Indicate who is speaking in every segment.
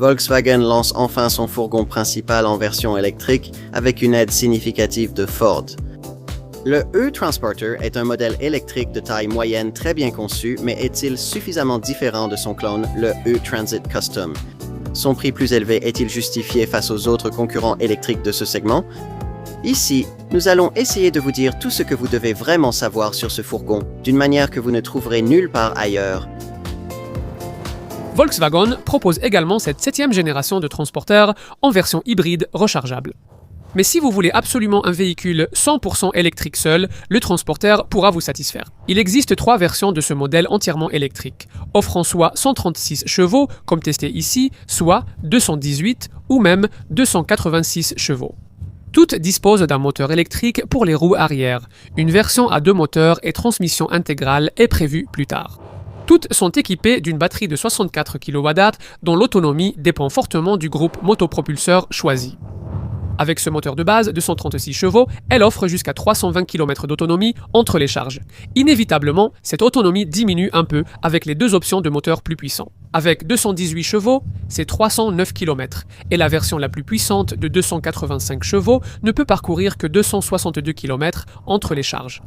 Speaker 1: Volkswagen lance enfin son fourgon principal en version électrique avec une aide significative de Ford. Le E-Transporter est un modèle électrique de taille moyenne très bien conçu, mais est-il suffisamment différent de son clone, le E-Transit Custom? Son prix plus élevé est-il justifié face aux autres concurrents électriques de ce segment? Ici, nous allons essayer de vous dire tout ce que vous devez vraiment savoir sur ce fourgon, d'une manière que vous ne trouverez nulle part ailleurs.
Speaker 2: Volkswagen propose également cette 7e génération de transporteurs en version hybride rechargeable. Mais si vous voulez absolument un véhicule 100% électrique seul, le transporteur pourra vous satisfaire. Il existe 3 versions de ce modèle entièrement électrique, offrant soit 136 chevaux, comme testé ici, soit 218 ou même 286 chevaux. Toutes disposent d'un moteur électrique pour les roues arrière. Une version à 2 moteurs et transmission intégrale est prévue plus tard. Toutes sont équipées d'une batterie de 64 kWh dont l'autonomie dépend fortement du groupe motopropulseur choisi. Avec ce moteur de base de 136 chevaux, elle offre jusqu'à 320 km d'autonomie entre les charges. Inévitablement, cette autonomie diminue un peu avec les 2 options de moteurs plus puissants. Avec 218 chevaux, c'est 309 km, et la version la plus puissante de 285 chevaux ne peut parcourir que 262 km entre les charges.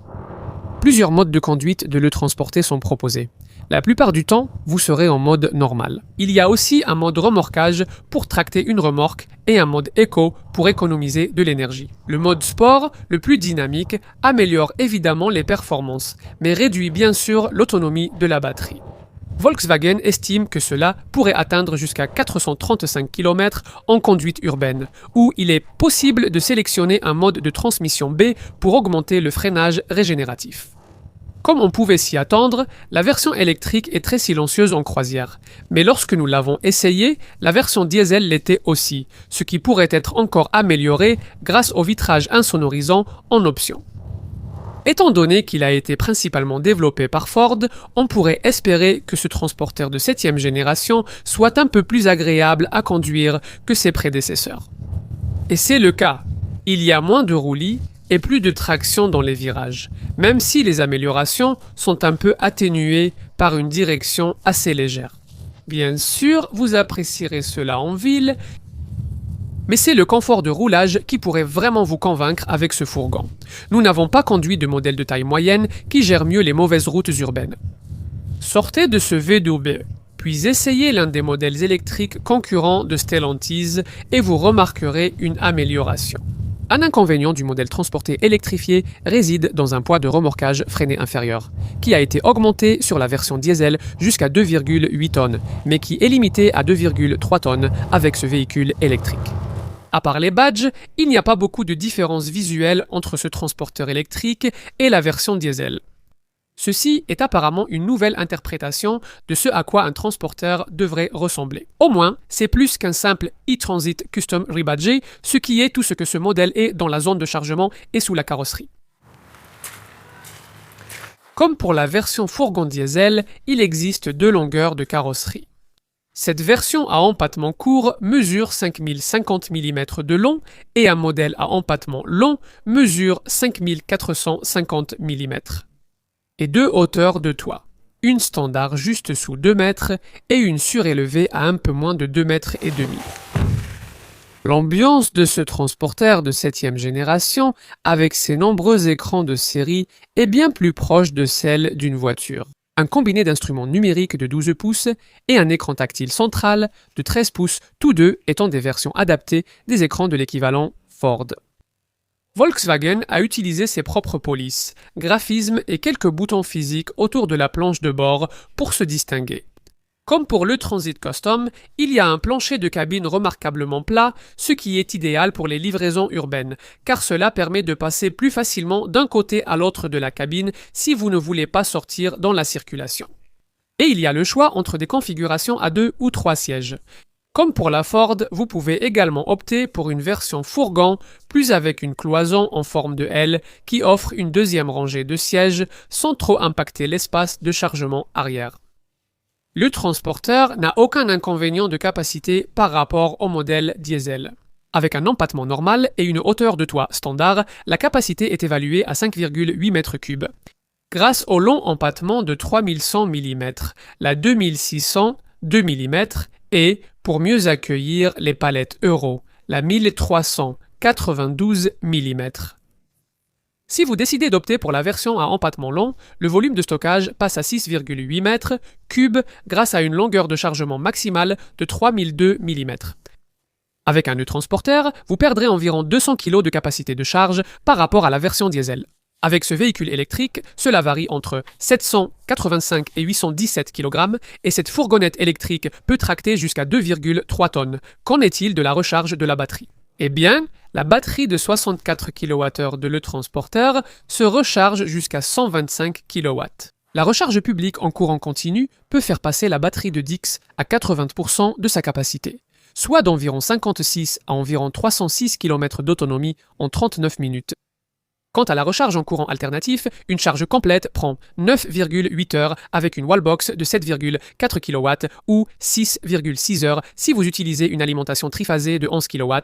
Speaker 2: Plusieurs modes de conduite de le transporter sont proposés. La plupart du temps, vous serez en mode normal. Il y a aussi un mode remorquage pour tracter une remorque et un mode éco pour économiser de l'énergie. Le mode sport, le plus dynamique, améliore évidemment les performances, mais réduit bien sûr l'autonomie de la batterie. Volkswagen estime que cela pourrait atteindre jusqu'à 435 km en conduite urbaine, où il est possible de sélectionner un mode de transmission B pour augmenter le freinage régénératif. Comme on pouvait s'y attendre, la version électrique est très silencieuse en croisière. Mais lorsque nous l'avons essayé, la version diesel l'était aussi, ce qui pourrait être encore amélioré grâce au vitrage insonorisant en option. Étant donné qu'il a été principalement développé par Ford, on pourrait espérer que ce transporteur de 7e génération soit un peu plus agréable à conduire que ses prédécesseurs. Et c'est le cas. Il y a moins de roulis et plus de traction dans les virages, même si les améliorations sont un peu atténuées par une direction assez légère. Bien sûr, vous apprécierez cela en ville, mais c'est le confort de roulage qui pourrait vraiment vous convaincre avec ce fourgon. Nous n'avons pas conduit de modèle de taille moyenne qui gère mieux les mauvaises routes urbaines. Sortez de ce V2B, puis essayez l'un des modèles électriques concurrents de Stellantis et vous remarquerez une amélioration. Un inconvénient du modèle transporté électrifié réside dans un poids de remorquage freiné inférieur, qui a été augmenté sur la version diesel jusqu'à 2,8 tonnes, mais qui est limité à 2,3 tonnes avec ce véhicule électrique. À part les badges, il n'y a pas beaucoup de différences visuelles entre ce transporteur électrique et la version diesel. Ceci est apparemment une nouvelle interprétation de ce à quoi un transporteur devrait ressembler. Au moins, c'est plus qu'un simple e-Transit Custom Rebadgé, ce qui est tout ce que ce modèle est dans la zone de chargement et sous la carrosserie. Comme pour la version fourgon diesel, il existe 2 longueurs de carrosserie. Cette version à empattement court mesure 5050 mm de long et un modèle à empattement long mesure 5450 mm. Et 2 hauteurs de toit, une standard juste sous 2 mètres et une surélevée à un peu moins de 2 mètres et demi. L'ambiance de ce transporteur de 7e génération, avec ses nombreux écrans de série, est bien plus proche de celle d'une voiture. Un combiné d'instruments numériques de 12 pouces et un écran tactile central de 13 pouces, tous deux étant des versions adaptées des écrans de l'équivalent Ford. Volkswagen a utilisé ses propres polices, graphismes et quelques boutons physiques autour de la planche de bord pour se distinguer. Comme pour le Transit Custom, il y a un plancher de cabine remarquablement plat, ce qui est idéal pour les livraisons urbaines, car cela permet de passer plus facilement d'un côté à l'autre de la cabine si vous ne voulez pas sortir dans la circulation. Et il y a le choix entre des configurations à 2 ou 3 sièges. Comme pour la Ford, vous pouvez également opter pour une version fourgon, plus avec une cloison en forme de L qui offre une deuxième rangée de sièges sans trop impacter l'espace de chargement arrière. Le transporteur n'a aucun inconvénient de capacité par rapport au modèle diesel. Avec un empattement normal et une hauteur de toit standard, la capacité est évaluée à 5,8 m3. Grâce au long empattement de 3100 mm, la 2600 2 mm et pour mieux accueillir les palettes Euro, la 1392 mm. Si vous décidez d'opter pour la version à empattement long, le volume de stockage passe à 6,8 mètres cubes grâce à une longueur de chargement maximale de 3002 mm. Avec un e-transporteur, vous perdrez environ 200 kg de capacité de charge par rapport à la version diesel. Avec ce véhicule électrique, cela varie entre 785 et 817 kg et cette fourgonnette électrique peut tracter jusqu'à 2,3 tonnes. Qu'en est-il de la recharge de la batterie? Eh bien, la batterie de 64 kWh de l'e-transporteur se recharge jusqu'à 125 kW. La recharge publique en courant continu peut faire passer la batterie de Dix à 80% de sa capacité, soit d'environ 56 à environ 306 km d'autonomie en 39 minutes. Quant à la recharge en courant alternatif, une charge complète prend 9,8 heures avec une wallbox de 7,4 kW ou 6,6 heures si vous utilisez une alimentation triphasée de 11 kW.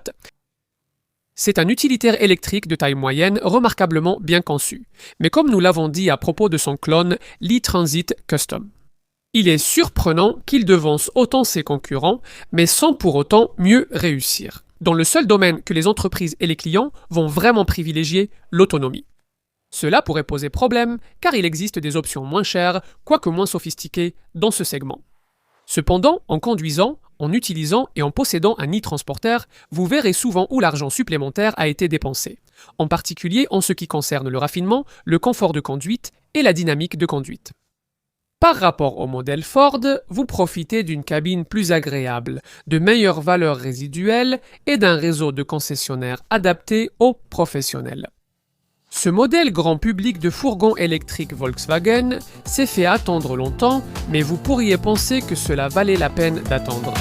Speaker 2: C'est un utilitaire électrique de taille moyenne remarquablement bien conçu, mais comme nous l'avons dit à propos de son clone, l'e-Transit Custom. Il est surprenant qu'il devance autant ses concurrents, mais sans pour autant mieux réussir, dans le seul domaine que les entreprises et les clients vont vraiment privilégier, l'autonomie. Cela pourrait poser problème, car il existe des options moins chères, quoique moins sophistiquées, dans ce segment. Cependant, en conduisant, en utilisant et en possédant un e-transporteur, vous verrez souvent où l'argent supplémentaire a été dépensé, en particulier en ce qui concerne le raffinement, le confort de conduite et la dynamique de conduite. Par rapport au modèle Ford, vous profitez d'une cabine plus agréable, de meilleures valeurs résiduelles et d'un réseau de concessionnaires adapté aux professionnels. Ce modèle grand public de fourgon électrique Volkswagen s'est fait attendre longtemps, mais vous pourriez penser que cela valait la peine d'attendre.